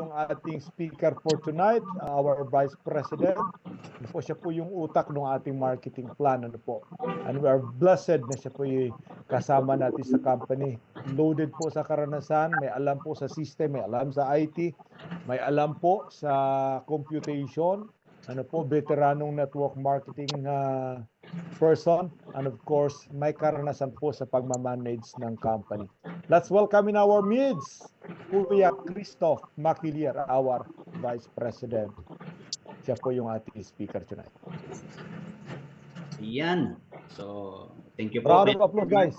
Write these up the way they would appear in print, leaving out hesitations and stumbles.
yung ating speaker for tonight, our Vice President. Ano po, siya po yung utak ng ating marketing plan. Ano po. And we are blessed na siya po yung kasama natin sa company. Loaded po sa karanasan, may alam po sa system, may alam sa IT, may alam po sa computation, ano po, veteranong network marketing person, and of course, may karanasan po sa pagmamanage ng company. Let's welcome in our midst, Kuya Christoph Makilier, our Vice President. Siya po yung ating speaker tonight. Ayan. So, thank you po. Round of applause, guys.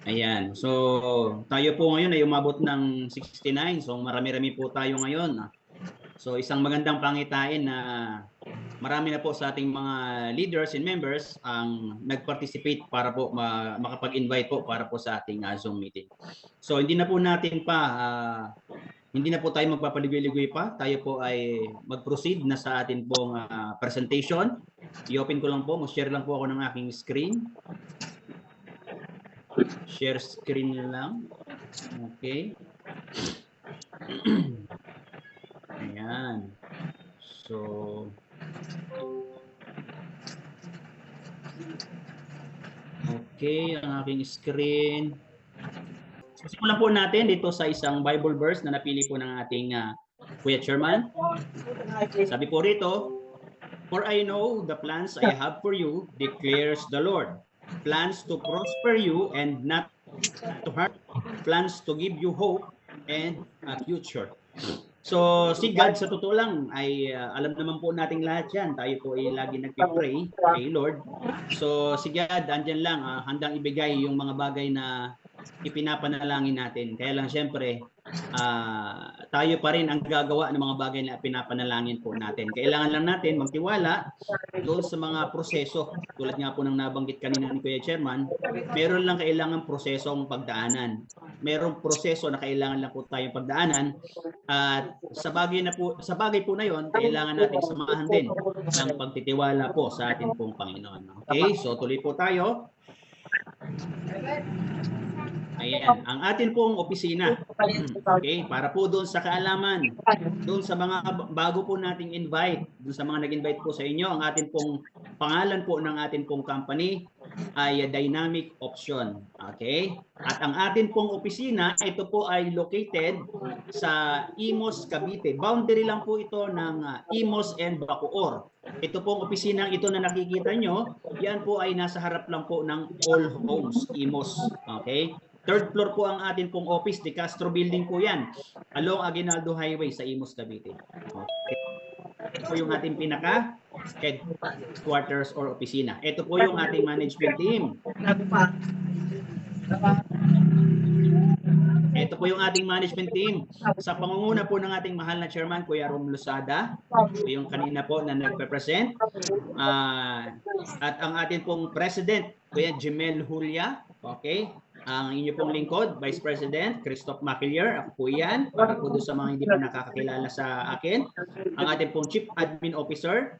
Ayan. So, tayo po ngayon ay umabot ng 69. So, marami-rami po tayo ngayon. So, isang magandang pangitain na marami na po sa ating mga leaders and members ang nag-participate para po makapag-invite po para po sa ating Zoom meeting. So, hindi na po tayo magpapaligoy-ligoy pa. Tayo po ay mag-proceed na sa atin pong presentation. I-open ko lang po, mag-share lang po ako ng aking screen. Share screen lang. Okay. Ayan. So, okay, ang aking screen. So, simulan po natin dito sa isang Bible verse na napili po ng ating Kuya Chairman. Sabi po rito, "For I know the plans I have for you, declares the Lord. Plans to prosper you and not to harm, plans to give you hope and a future." So, si God sa totoo lang ay alam naman po nating lahat yan. Tayo po ay lagi nagpipray kay Lord. So, si God andyan lang, handang ibigay yung mga bagay na ipinapanalangin natin. Kaya lang siyempre, tayo pa rin ang gagawa ng mga bagay na pinapanalangin po natin. Kailangan lang natin magtiwala doon sa mga proseso. Tulad nga po ng nabanggit kanina ni Kuya Chairman, meron lang kailangan prosesong pagdaanan. Merong proseso na kailangan lang po tayong pagdaanan. At sa bagay po na yon, kailangan nating samahan din ng pagtitiwala po sa ating pong Panginoon. Okay, so tuloy po tayo. Ayan, ang atin pong opisina. Okay, para po doon sa kaalaman, doon sa mga bago po nating invite, doon sa mga nag-invite po sa inyo, ang atin pong pangalan po ng atin pong company ay Dynamic Option. Okay? At ang atin pong opisina, ito po ay located sa Imus, Cavite. Boundary lang po ito ng Imus and Bacoor. Ito pong opisina ito na nakikita nyo, yan po ay nasa harap lang po ng All Homes, Imus. Okay? Third floor po ang atin pong office, De Castro Building po yan, along Aguinaldo Highway sa Imus, Cavite. Okay. Ito po yung ating pinaka headquarters or opisina. Ito po yung ating management team. Ito po yung ating management team. Sa pangunguna po ng ating mahal na chairman, Kuya Rom Losada, yung kanina po na nagpe-present. At ang ating pong president, Kuya Jemel Julia. Okay. Ang inyo pong lingkod, Vice President Christoph Makilier, ako po yan, para po doon sa mga hindi pa nakakakilala sa akin. Ang ating pong Chief Admin Officer,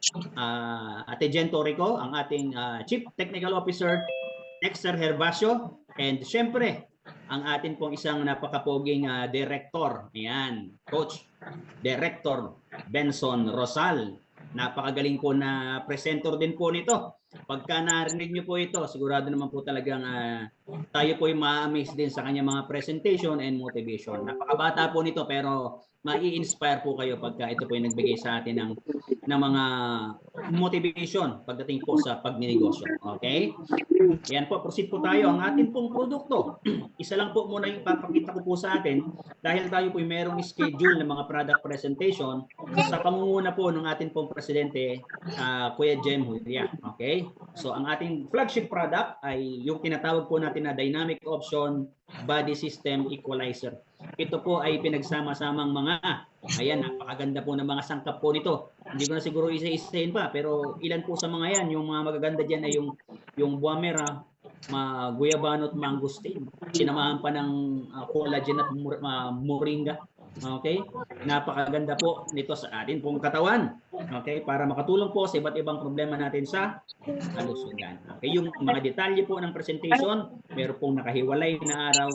Ate Jen Torrico, ang ating Chief Technical Officer, Dexter Herbacio, and syempre, ang atin pong isang napakapoging director, ayan, Coach, Director Benson Rosal. Napakagaling po na presenter din po nito. Pagka narinig nyo po ito, sigurado naman po talagang tayo po ay ma-amaze din sa kanyang mga presentation and motivation. Napakabata po nito pero mai-inspire po kayo pagka ito po ay nagbigay sa atin ng mga motivation pagdating po sa pagninegosyo. Okay? Yan po, proceed po tayo. Ang atin pong produkto, isa lang po muna yung papakita ko po sa atin dahil tayo po ay merong schedule ng mga product presentation sa pangunguna po ng atin pong presidente, Kuya Jem Julia. Okay? So, ang ating flagship product ay yung tinatawag po natin na Dynamic Option Body System Equalizer. Ito po ay pinagsama-samang ayan, napakaganda po ng mga sangkap po nito. Hindi ko na siguro isa-isahin pa, pero ilan po sa mga yan, yung mga magaganda dyan ay yung Buamera, Guyabano at Mangosteen. Sinamahan pa ng collagen at moringa. Okay? Napakaganda po nito sa atin pong katawan. Okay? Para makatulong po sa iba't ibang problema natin sa kalusugan. Okay? Yung mga detalye po ng presentation, meron pong nakahiwalay na araw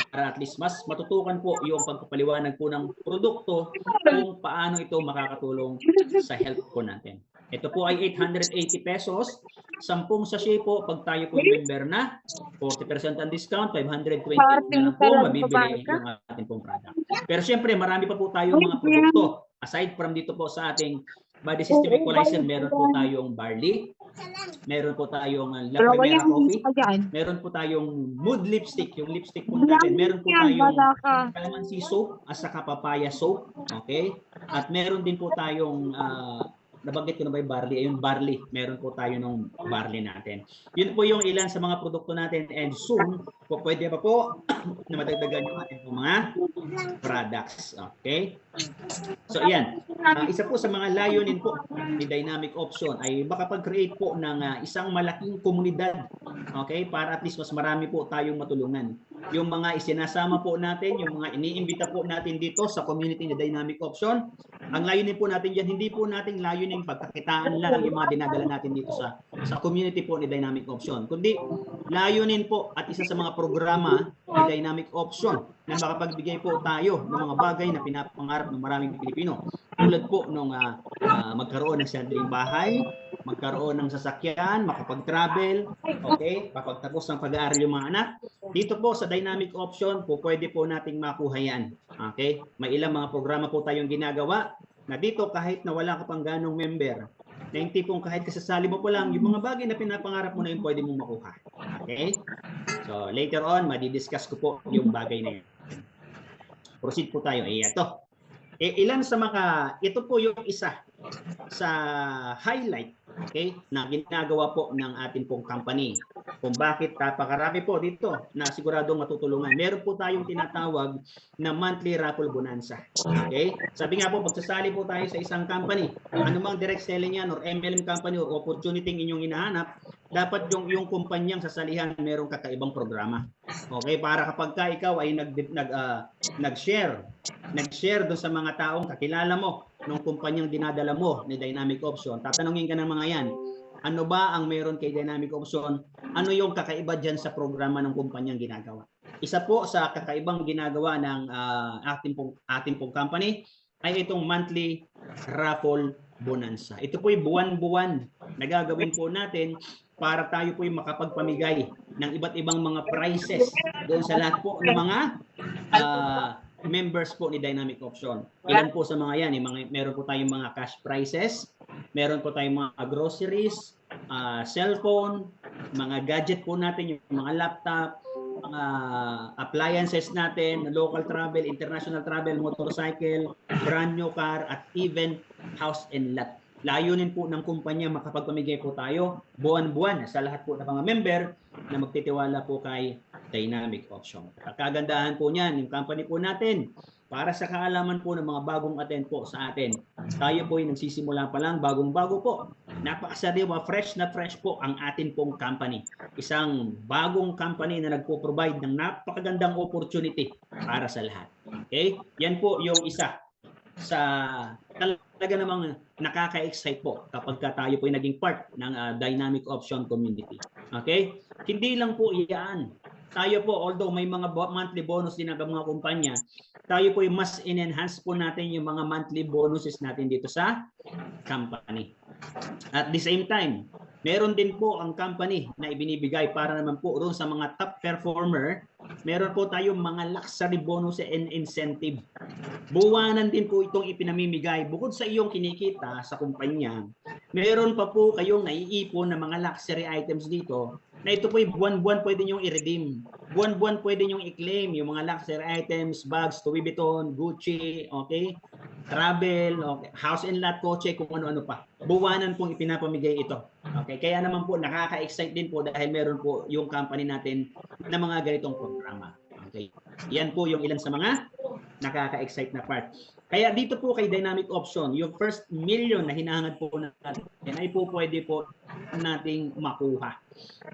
para at least mas matutukan po yung pagpapaliwanag po ng produkto kung paano ito makakatulong sa health po natin. Ito po ay 880 pesos. 10 sachet po pag tayo po yung member na. 40% ang discount, 520 na lang po mabibili yung ating pong product. Pero syempre, marami pa po tayong mga produkto. Aside from dito po sa ating body system equalizer, meron po tayong barley, meron po tayong La Primera coffee, meron po tayong mood lipstick, yung lipstick po natin, meron po tayong calamansi soap at saka papaya soap, okay? At meron din po tayong nabanggit ko na ba yung barley? Ayun, barley. Meron po tayo ng barley natin. Yun po yung ilan sa mga produkto natin and soon, po, pwede pa po na madagdagan yung ating mga products. Okay? So, yan. Isa po sa mga layunin po ni Dynamic Option ay makapag-create po ng isang malaking komunidad. Okay? Para at least mas marami po tayong matulungan. Yung mga isinasama po natin, yung mga iniimbita po natin dito sa community ni Dynamic Option, ang layunin po natin dyan, hindi po nating layunin pagkakitaan lang yung mga dinadala natin dito sa community po ni Dynamic Option. Kundi layunin po at isa sa mga programa ni Dynamic Option na makapagbigay po tayo ng mga bagay na pinapangarap ng maraming Pilipino. Tulad po nung magkaroon ng sariling bahay, magkaroon ng sasakyan, makapag-travel, okay, kapagtapos ng pag-aaral yung mga anak. Dito po sa Dynamic Option po pwede po nating makuha yan. Okay? May ilang mga programa po tayong ginagawa na dito kahit na wala ka pang ganong member, na yung tipong kahit kasasali mo po lang, yung mga bagay na pinapangarap mo na yun pwede mong makuha. Okay? So later on, madidiscuss ko po yung bagay na yun. Proceed po tayo. Ito. Ilan sa ito po yung isa sa highlight, okay, na ginagawa po ng ating pong company. Kung bakit napakarami po dito na siguradong matutulungan. Meron po tayong tinatawag na monthly raffle bonanza. Okay? Sabi nga po, pagsasali po tayo sa isang company, anumang direct selling yan or MLM company or opportunity inyong hinahanap, dapat yung kumpanyang sasalihan merong kakaibang programa. Okay? Para kapag ikaw ay nag-share doon sa mga taong kakilala mo ng kumpanyang dinadala mo ni Dynamic Option, tatanungin ka ng mga yan, ano ba ang meron kay Dynamic Option? Ano yung kakaiba dyan sa programa ng kumpanyang ginagawa? Isa po sa kakaibang ginagawa ng ating pong company ay itong monthly raffle bonanza. Ito po yung buwan-buwan na gagawin po natin para tayo po yung makapagpamigay ng iba't ibang mga prizes doon sa lahat po ng mga members po ni Dynamic Option. Ilan po sa mga yan? Meron po tayong mga cash prizes, meron po tayong mga groceries, cellphone, mga gadget po natin, yung mga laptop, mga appliances natin, local travel, international travel, motorcycle, brand new car, at even house and lot. Layunin po ng kumpanya makapagpamigay po tayo buwan-buwan sa lahat po ng mga member na magtitiwala po kay Dynamic Option. At kagandahan po niyan, yung company po natin, para sa kaalaman po ng mga bagong attend po sa atin, tayo po ay nagsisimula pa lang, bagong-bago po. Napakasariwa, fresh na fresh po ang atin pong company. Isang bagong company na nagpo-provide ng napakagandang opportunity para sa lahat. Okay? Yan po yung isa sa talaga namang nakaka-excite po kapag tayo po ay naging part ng Dynamic Option community. Okay? Hindi lang po iyan. Tayo po, although may mga monthly bonus din ang mga kumpanya, tayo po ay mas in-enhance po natin yung mga monthly bonuses natin dito sa company. At the same time, meron din po ang company na ibinibigay para naman po doon sa mga top performer, meron po tayong mga luxury bonus and incentive. Buwanan din po itong ipinamimigay. Bukod sa iyong kinikita sa kumpanya, meron pa po kayong naiipon na mga luxury items dito na ito po yung buwan-buwan pwede nyo i-redeem. Buwan-buwan pwede nyo i-claim yung mga luxury items, bags, Louis Vuitton, Gucci, okay? Travel, okay? House and lot, kotse, kung ano-ano pa. Buwanan pong ipinapamigay ito. Okay? Kaya naman po nakaka-excite din po dahil meron po yung company natin na mga ganitong programa. Okay? Yan po yung ilan sa mga nakaka-excite na part. Kaya dito po kay Dynamic Option, yung first million na hinahangad po natin ay po pwede po nating makuha.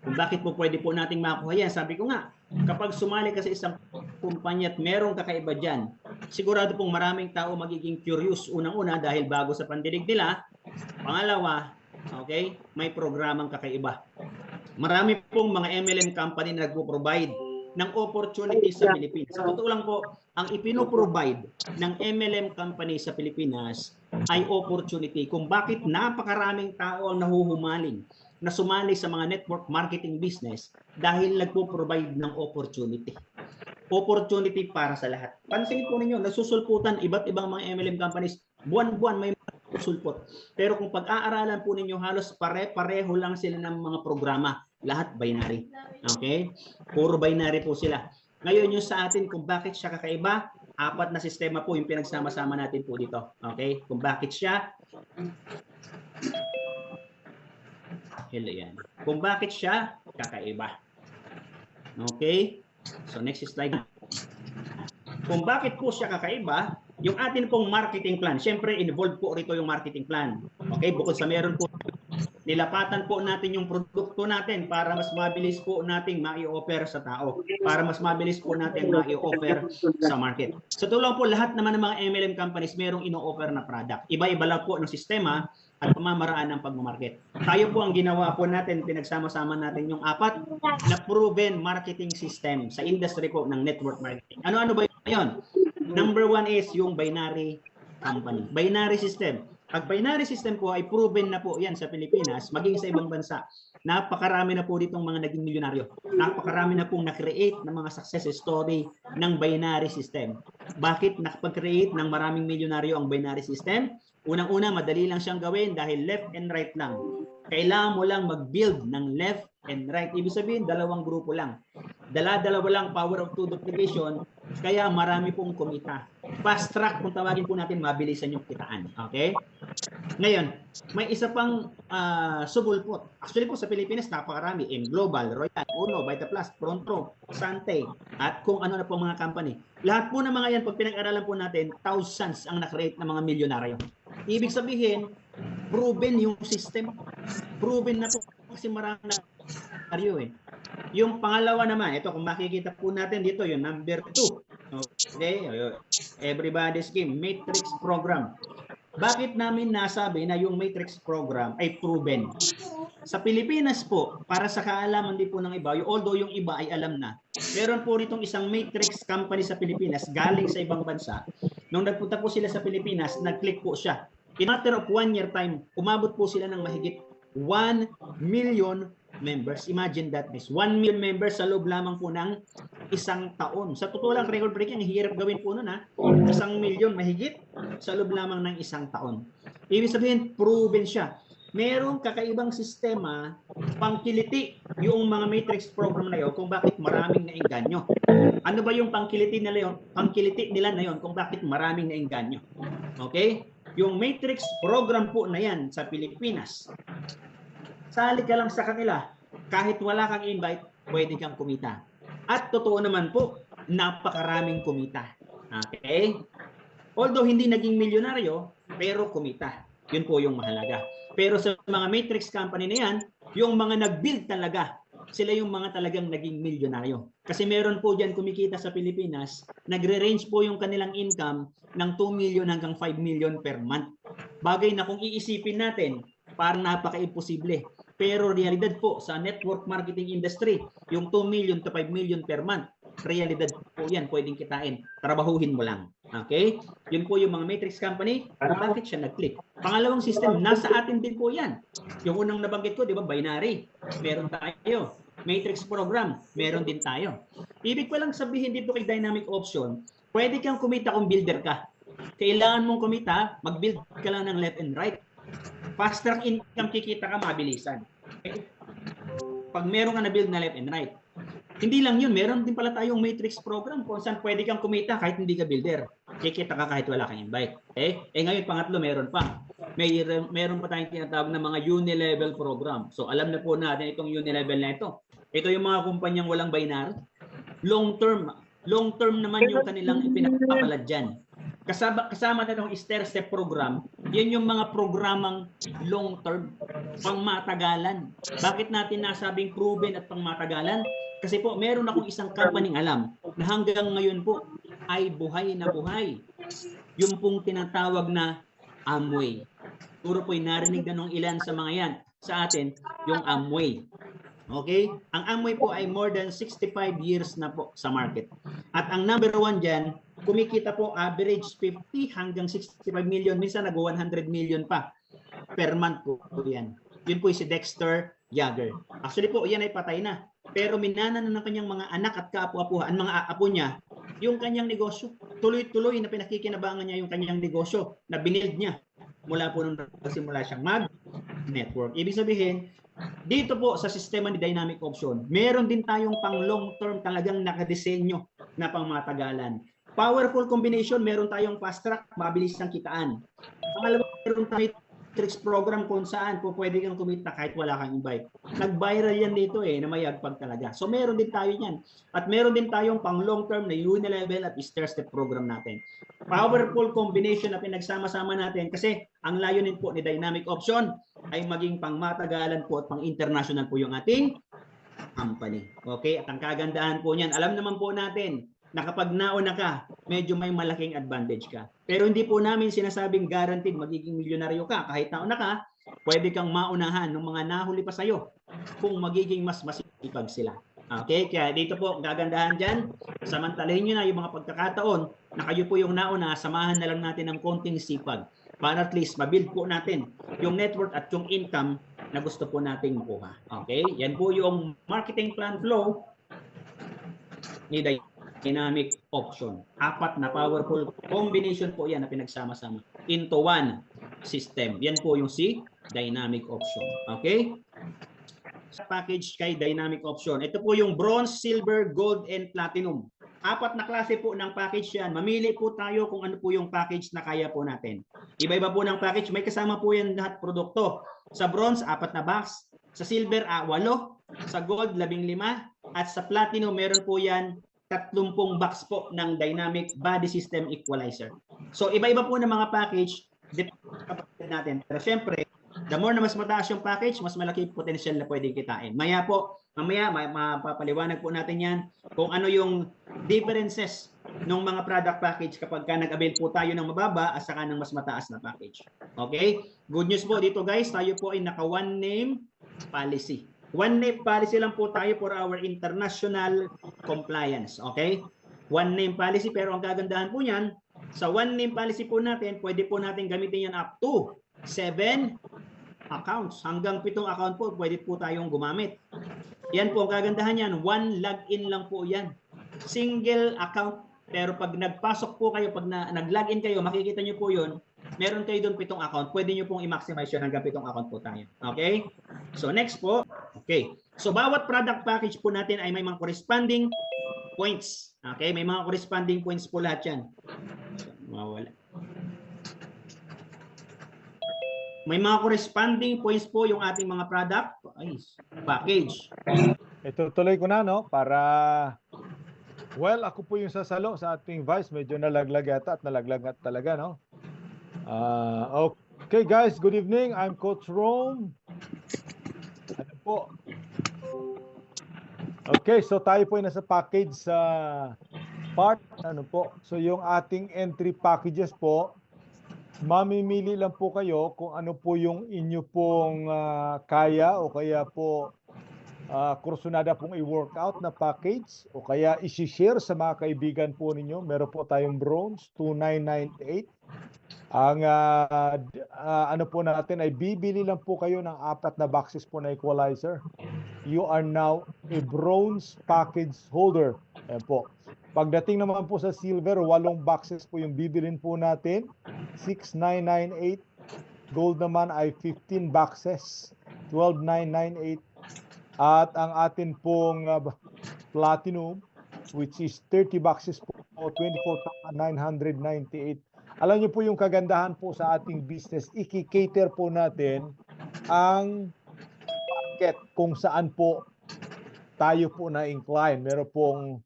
Kung bakit po pwede po nating makuha yan? Sabi ko nga, kapag sumali ka sa isang kumpanya at merong kakaiba dyan, sigurado pong maraming tao magiging curious. Unang-una dahil bago sa pandinig nila. Pangalawa, okay, may programang kakaiba. Marami pong mga MLM company na nagpo-provide ng opportunity sa Pilipinas. Sa totoo lang po, ang ipino-provide ng MLM company sa Pilipinas ay opportunity kung bakit napakaraming tao ang nahuhumaling na sumali sa mga network marketing business dahil nagpo-provide ng opportunity. Opportunity para sa lahat. Pansinin po ninyo, nasusulputan iba't ibang mga MLM companies, buwan-buwan may sulpot. Pero kung pag-aaralan po ninyo, halos pare-pareho lang sila ng mga programa. Lahat binary. Okay? Puro binary po sila. Ngayon yung sa atin, kung bakit siya kakaiba, 4 na sistema po yung pinagsama-sama natin po dito. Okay? Kung bakit siya, yan. Kung bakit siya kakaiba. Okay? So next slide. Kung bakit po siya kakaiba, yung atin pong marketing plan, syempre involved po rito yung marketing plan. Okay, bukod sa meron po, nilapatan po natin yung produkto natin para mas mabilis po nating mai-offer sa tao, para mas mabilis po natin mai-offer sa market. So tulong po lahat naman ng mga MLM companies merong ino-offer na product. Iba-iba lang po ng sistema at pamamaraan ng pag-market. Tayo po ang ginawa po natin, pinagsama-sama natin yung 4 na proven marketing system sa industry po ng network marketing. Ano-ano ba yun? Number 1 is yung binary company. Binary system. Pag binary system po ay proven na po yan sa Pilipinas, maging sa ibang bansa. Napakarami na po ditong mga naging milyonaryo. Napakarami na pong na-create ng mga success story ng binary system. Bakit nakapag-create ng maraming milyonaryo ang binary system? Unang-una, madali lang siyang gawin dahil left and right lang. Kailangan mo lang mag-build ng left and right. Ibig sabihin, 2 grupo lang. Dala-dalawa lang, power of 2 duplication, kaya marami pong kumita. Fast track, kung tawagin po natin, mabilisan yung kitaan. Okay? Ngayon, may isa pang subulpot. Actually po sa Pilipinas, napakarami. M Global, Royal, Uno, Vitaplus, Pronto, Sante, at kung ano na po mga company. Lahat po ng mga yan, pag pinag-aralan po natin, thousands ang na-create ng mga milyonaryo. Ibig sabihin, proven yung system. Proven na po kasi marami na eh. Yung pangalawa naman, ito kung makikita po natin dito, yung number 2. Okay? Everybody's Game, Matrix Program. Bakit namin nasabi na yung Matrix Program ay proven? Sa Pilipinas po, para sa kaalaman din po ng iba, although yung iba ay alam na, meron po ritong isang Matrix company sa Pilipinas galing sa ibang bansa. Nung nagpunta po sila sa Pilipinas, nag-click po siya. In a matter of 1 year time, umabot po sila ng mahigit 1 million members. Imagine that, miss. 1 million members sa loob lamang po ng 1 taon. Sa totoo lang, record breaking, hirap gawin po nun, ha? 1 million mahigit sa loob lamang ng 1 taon. Ibig sabihin, proven siya. Merong kakaibang sistema, pangkiliti yung mga matrix program na yun kung bakit maraming naengganyo. Ano ba yung pangkiliti nila yun? Pangkiliti nila na yun kung bakit maraming naengganyo. Okay? Yung matrix program po na yan sa Pilipinas, sali ka lang sa kanila, kahit wala kang invite, pwede kang kumita. At totoo naman po, napakaraming kumita. Okay? Although hindi naging milyonaryo, pero kumita. Yun po yung mahalaga. Pero sa mga matrix company na yan, yung mga nag-build talaga, sila yung mga talagang naging milyonaryo. Kasi meron po dyan kumikita sa Pilipinas, nagre-range po yung kanilang income ng 2 million hanggang 5 million per month. Bagay na kung iisipin natin, parang napaka-imposible. Pero realidad po sa network marketing industry, yung 2 million to 5 million per month, realidad po yan, pwedeng kitain. Trabahuhin mo lang. Okay? Yun po yung mga matrix company, bakit siya nag-click. Pangalawang system, nasa atin din po yan. Yung unang nabanggit ko, di ba, binary. Meron tayo. Matrix program, meron din tayo. Ibig ko lang sabihin dito kay Dynamic Option, pwede kang kumita kung builder ka. Kailangan mong kumita, mag-build ka lang ng left and right. Fast track income, kikita ka mabilisan. Okay? Pag meron ka na-build na left and right. Hindi lang yun, meron din pala tayong matrix program kung saan pwede kang kumita kahit hindi ka builder. Kikita ka kahit wala kang invite. Okay? Ngayon, pangatlo, meron pa. Meron pa tayong tinatawag na mga uni-level program. So, alam na po natin itong uni-level na ito. Ito yung mga kumpanyang walang binary. Long-term. Long-term naman yung kanilang ipinapalad dyan. Kasama na itong stair-step program, yan yung mga programang long-term, pangmatagalan. Bakit natin nasabing proven at pangmatagalan? Kasi po, meron akong isang company alam na hanggang ngayon po ay buhay na buhay. Yung pong tinatawag na Amway. Puro po'y narinig na nung ilan sa mga yan sa atin, yung Amway. Okay? Ang Amway po ay more than 65 years na po sa market. At ang number one dyan, kumikita po average 50 hanggang 65 million. Minsan nag-100 million pa per month po yan. Yun po si Dexter Yager. Actually po, yan ay patay na. Pero minana na ng kanyang mga anak at kaapu-apuhan, mga apo niya, yung kanyang negosyo. Tuloy-tuloy na pinakikinabangan niya yung kanyang negosyo na binild niya mula po nung nagsimula siyang mag-network. Ibig sabihin, dito po sa sistema ni Dynamic Option, meron din tayong pang long term talagang nakadesenyo na pangmatagalan. Powerful combination, meron tayong fast track, mabilis ang kitaan. Pangalawa, meron tayong tricks program kung saan po pwede kang kumita kahit wala kang invite. Nag-viral yan dito na mayagpag talaga. So meron din tayo yan. At meron din tayong pang long term na unilevel at stair-step program natin. Powerful combination na pinagsama-sama natin kasi ang layunin po ni Dynamic Option ay maging pangmatagalan po at pang-international po yung ating company. Okay? At ang kagandahan po niyan, alam naman po natin na kapag nauna ka, medyo may malaking advantage ka. Pero hindi po namin sinasabing guaranteed magiging milyonaryo ka. Kahit nauna ka, pwede kang maunahan ng mga nahuli pa sa'yo kung magiging mas masipag sila. Okay? Kaya dito po, gagandahan dyan, samantalahin nyo na yung mga pagkakataon na kayo po yung nauna, samahan na lang natin ng konting sipag para at least mabuild po natin yung network at yung income na gusto po nating makuha. Okay? Yan po yung marketing plan flow ni Dynamic Option. 4 na powerful combination po yan na pinagsama-sama into one system. Yan po yung si Dynamic Option. Okay? Sa package kay Dynamic Option, ito po yung bronze, silver, gold, and platinum. 4 na klase po ng package yan. Mamili po tayo kung ano po yung package na kaya po natin. Iba-iba po ng package. May kasama po yan lahat produkto. Sa bronze, 4 na box. Sa silver, 8. Sa gold, 15. At sa platinum, meron po yan 30 box po ng Dynamic Body System Equalizer. So, iba-iba po ng mga package, depende natin. Pero syempre, the more na mas mataas yung package, mas malaki yung potential na pwedeng kitain. Mamaya, mapapaliwanag po natin yan kung ano yung differences ng mga product package kapag ka nag-avail po tayo ng mababa at saka ng mas mataas na package. Okay? Good news po dito guys, tayo po ay naka one name policy. One name policy lang po tayo for our international compliance. Okay? One name policy, pero ang kagandahan po niyan, sa one name policy po natin, pwede po natin gamitin yan up to 7 accounts. Hanggang 7 account po, pwede po tayong gumamit. Yan po ang kagandahan yan. One login lang po yan. Single account. Pero pag nagpasok po kayo, pag nag-login kayo, makikita nyo po yun, meron kayo doon 7 account. Pwede nyo pong i-maximize yun hanggang 7 account po tayo. Okay? So next po. Okay. So bawat product package po natin ay may mga corresponding points. Okay? May mga corresponding points po lahat yan. Mawala. May mga corresponding points po yung ating mga product package. Ito tuloy ko na, no? Para, well, ako po yung sasalo sa ating vice. Medyo nalaglag yata at nalaglag talaga, no? Okay, guys. Good evening. I'm Coach Rome. Ano po? Okay, so tayo po ay nasa package sa part. Ano po? So yung ating entry packages po, mamimili lang po kayo kung ano po yung inyo pong kaya o kaya po kursunada pong i-workout na package o kaya isi-share sa mga kaibigan po ninyo. Meron po tayong bronze, 2998. Ang ano po natin ay bibili lang po kayo ng 4 na boxes po na equalizer. You are now a bronze package holder. Ayan po. Pagdating naman po sa silver, 8 boxes po yung bibilin po natin. 6998. Gold naman ay 15 boxes. 12998. At ang atin pong platinum, which is 30 boxes po, 24,998. Alam niyo po yung kagandahan po sa ating business, iki-cater po natin ang market kung saan po tayo po na-incline. Meron pong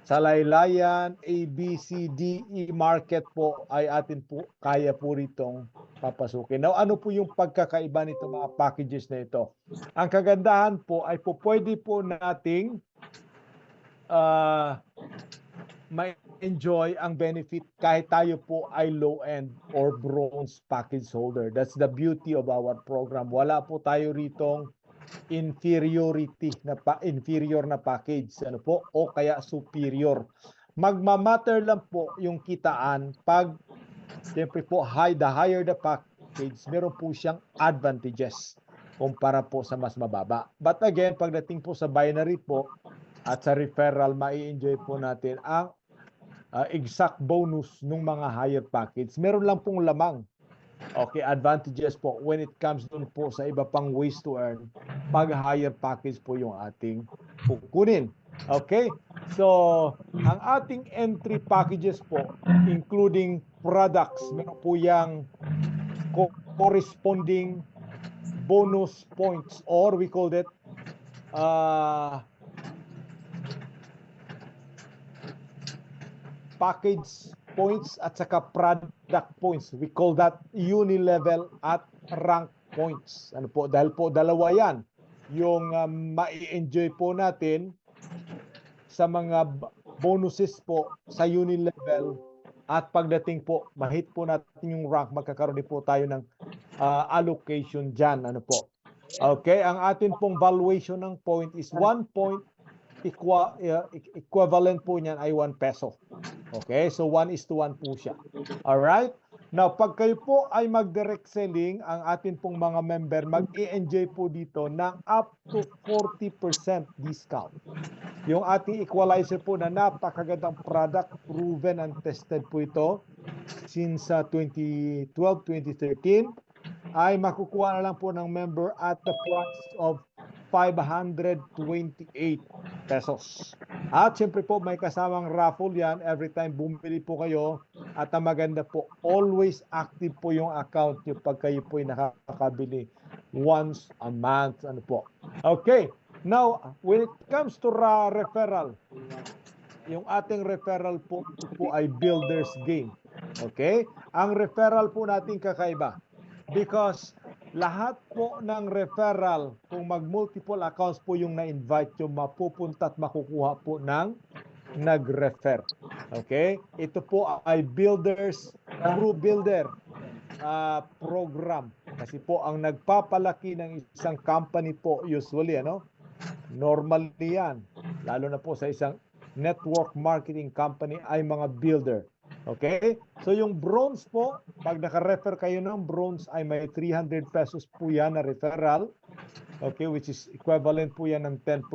salaylayan, A, B, C, D, E market po ay atin po kaya po ritong papasukin. Now, ano po yung pagkakaiba nito mga packages na ito? Ang kagandahan po ay po pwede po nating enjoy ang benefit kahit tayo po ay low-end or bronze package holder. That's the beauty of our program. Wala po tayo ritong inferior na package, ano po, o kaya superior. Magmamatter lang po yung kitaan pag siyempre po the higher the package, meron po siyang advantages kumpara po sa mas mababa. But again, pagdating po sa binary po at sa referral, mai-enjoy po natin ang exact bonus ng mga higher package. Meron lang pong lamang. Okay, advantages po when it comes dun po sa iba pang ways to earn. Pag higher package po yung ating kukunin. Okay? So, ang ating entry packages po, including products, meron po yung corresponding bonus points or we call that package points at saka product points. We call that unilevel at rank points. Ano po? Dahil po dalawa yan yung mai-enjoy po natin sa mga bonuses po sa unilevel at pagdating po, mahit po natin yung rank, magkakaroon din po tayo ng allocation dyan. Ano po? Okay, ang atin pong valuation ng point is 1 point equivalent po niyan ay 1 peso. Okay, so 1:1 po siya. Alright? Now, pag kayo po ay mag-direct selling, ang atin pong mga member, mag-i-enjoy po dito ng up to 40% discount. Yung ating equalizer po na napakagandang product, proven and tested po ito since 2012, 2013, ay makukuha na lang po ng member at the price of 528 pesos. At syempre po may kasamang raffle yan every time bumili po kayo. At ang maganda po, always active po yung account nyo pag kayo po ay nakakabili once a month. Ano po? Okay. Now, when it comes to referral, yung ating referral po ay builder's game. Okay? Ang referral po natin kakaiba. Because lahat po ng referral, kung mag-multiple accounts po yung na-invite nyo, mapupunta at makukuha po ng nag-refer. Okay? Ito po ay builders, true builder program. Kasi po ang nagpapalaki ng isang company po usually, normally yan. Lalo na po sa isang network marketing company ay mga builder. Okay? So yung bronze po, pag naka-refer kayo ng bronze ay may 300 pesos po yan na referral. Okay, which is equivalent po yan ng 10%.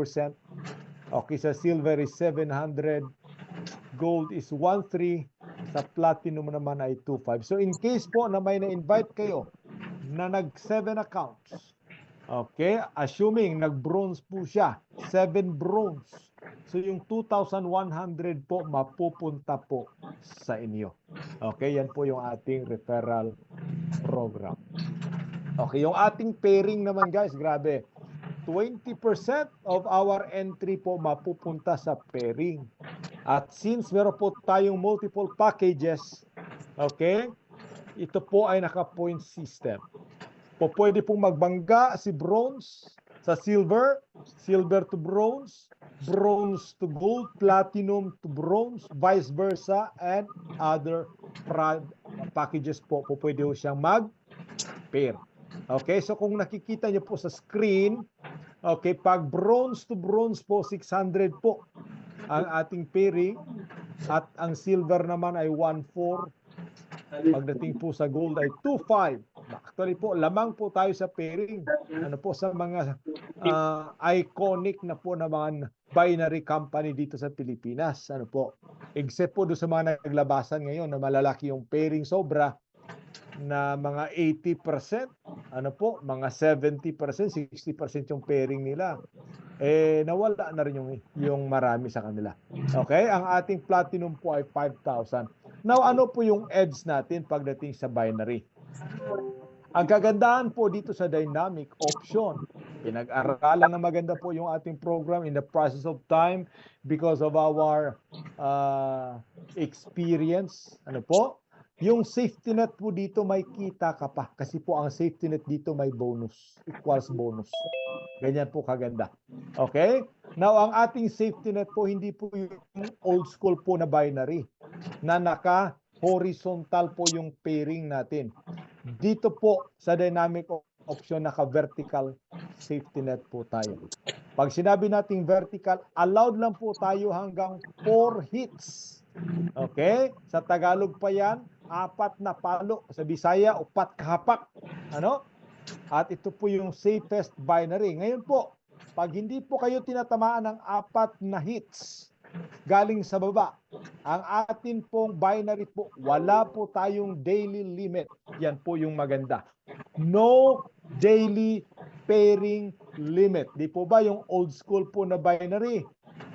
Okay, sa silver is 700, gold is 1.3, sa platinum naman ay 2.5. So in case po na may na-invite kayo na nag-7 accounts, okay, assuming nag-bronze po siya, 7 bronze, so yung 2,100 po mapupunta po sa inyo. Okay, yan po yung ating referral program. Okay, yung ating pairing naman guys, grabe. 20% of our entry po mapupunta sa pairing. At since meron po tayong multiple packages, okay, ito po ay naka-point system. Po pwede pong magbangga si bronze sa silver, silver to bronze, bronze to gold, platinum to bronze, vice versa, and other packages po pwede po siyang mag-pair. Okay, so kung nakikita niyo po sa screen, okay, pag bronze to bronze po, 600 po ang ating pairing at ang silver naman ay 1.4. Pagdating po sa gold ay 2.5. Actually po, lamang po tayo sa pairing. Ano po sa mga iconic na po na mga binary company dito sa Pilipinas. Ano po? Except po doon sa mga naglabasan ngayon na malalaki yung pairing sobra na mga 80%, ano po, mga 70%, 60% yung pairing nila. Nawala na rin yung marami sa kanila. Okay? Ang ating platinum po ay 5,000. Now, ano po yung edge natin pagdating sa binary? Ang kagandahan po dito sa dynamic option, pinag-aralan na maganda po yung ating program in the process of time because of our experience. Ano po? yung safety net po dito may kita ka pa. Kasi po ang safety net dito may bonus. Equals bonus. Ganyan po kaganda. Okay? Now, ang ating safety net po, hindi po yung old school po na binary na naka-horizontal po yung pairing natin. Dito po sa dynamic option, naka-vertical safety net po tayo. Pag sinabi nating vertical, allowed lang po tayo hanggang 4 hits. Okay? Sa Tagalog pa yan, 4 na palo. Sa Bisaya, 4 kahapak. Ano? At ito po yung safest binary. Ngayon po, pag hindi po kayo tinatamaan ng 4 na hits galing sa baba, ang atin pong binary po, wala po tayong daily limit. Yan po yung maganda. No daily pairing limit. Di po ba yung old school po na binary?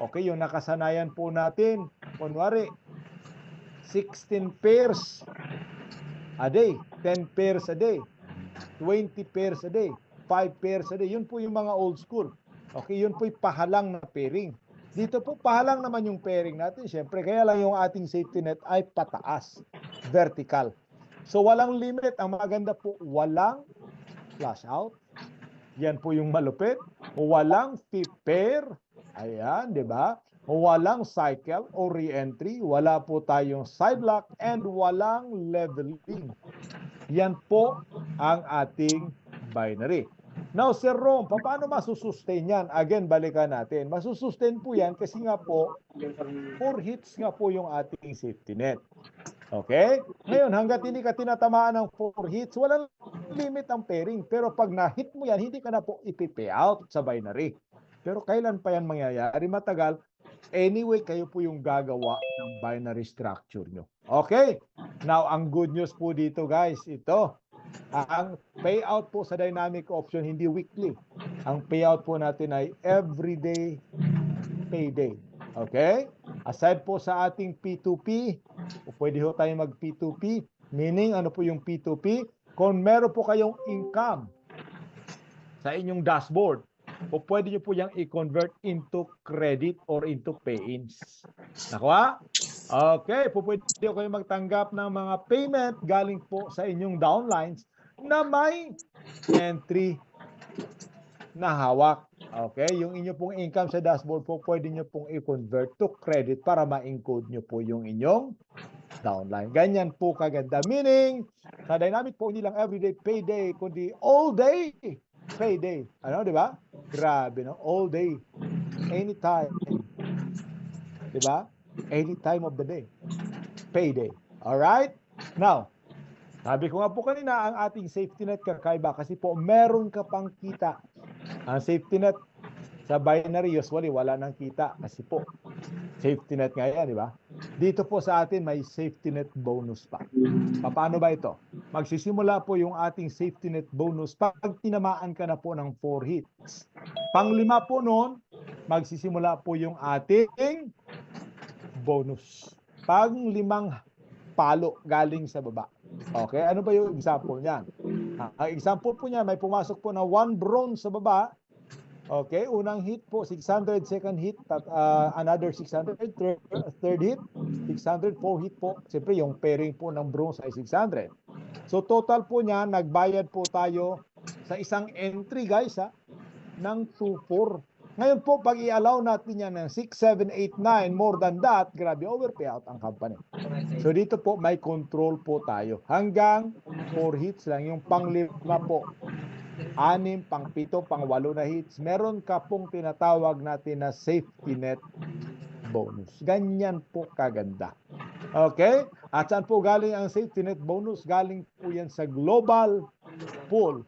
Okay, yung nakasanayan po natin, kunwari, 16 pairs a day, 10 pairs a day, 20 pairs a day, 5 pairs a day. Yun po yung mga old school. Okay, yun po yung pahalang na pairing. Dito po pahalang naman yung pairing natin. Siyempre, kaya lang yung ating safety net ay pataas, vertical. So, walang limit. Ang maganda po, walang flash out. Yan po yung malupit. Walang fifth pair. Ayan, di ba? Walang cycle o re-entry. Wala po tayong side lock and walang leveling. Yan po ang ating binary. Now, Sir Rom, paano masusustain yan? Again, balikan natin. Masusustain po yan kasi nga po, 4 hits nga po yung ating safety net. Okay? Ngayon, hanggat hindi ka tinatamaan ng 4 hits, walang limit ang pairing. Pero pag na-hit mo yan, hindi ka na po ipipay out sa binary. Pero kailan pa yan mangyayari? Matagal. Anyway, kayo po yung gagawa ng binary structure nyo. Okay? Now, ang good news po dito, guys, ito. Ang payout po sa dynamic option, hindi weekly. Ang payout po natin ay everyday payday. Okay? Aside po sa ating P2P, pwede ho tayo mag P2P. Meaning, ano po yung P2P? Kung meron po kayong income sa inyong dashboard, o pwede nyo po yung i-convert into credit or into pay-ins. Nakuha? Okay, po pwede kayo magtanggap ng mga payment galing po sa inyong downlines na may entry na hawak. Okay, yung inyo pong income sa dashboard po, pwede nyo pong i-convert to credit para ma-encode nyo po yung inyong downline. Ganyan po kaganda. Meaning, sa dynamic po, hindi lang everyday payday, kundi all day payday. Ano, di ba? Grabe, no? All day. Anytime. Di ba? Any time of the day. Payday. Alright? Now, sabi ko nga po kanina, ang ating safety net kakaiba kasi po meron ka pang kita. Ang safety net sa binary usually wala nang kita kasi po safety net nga yan, di ba? Dito po sa atin may safety net bonus pa. Paano ba ito? Magsisimula po yung ating safety net bonus pag tinamaan ka na po ng 4 hits. Panglima po noon, magsisimula po yung ating bonus. Pag 5 palo galing sa baba. Okay, ano ba yung example niyan? Ang example po niya, may pumasok po na 1 bronze sa baba. Okay, unang hit po 600, second hit another 600, third hit 600, 4 hit po. Siyempre yung pairing po ng bronze ay 600. So total po niya, nagbayad po tayo sa isang entry guys ng 2-4. Ngayon po, pag i-allow natin yan ng 6, 7, 8, 9, more than that, grabe, overpayout ang company. So dito po, may control po tayo. Hanggang 4 hits lang. Yung panglima po, 6, pang-7, pang-8 na hits. Meron ka pong tinatawag natin na safety net bonus. Ganyan po kaganda. Okay? At saan po galing ang safety net bonus? Galing po yan sa global pool.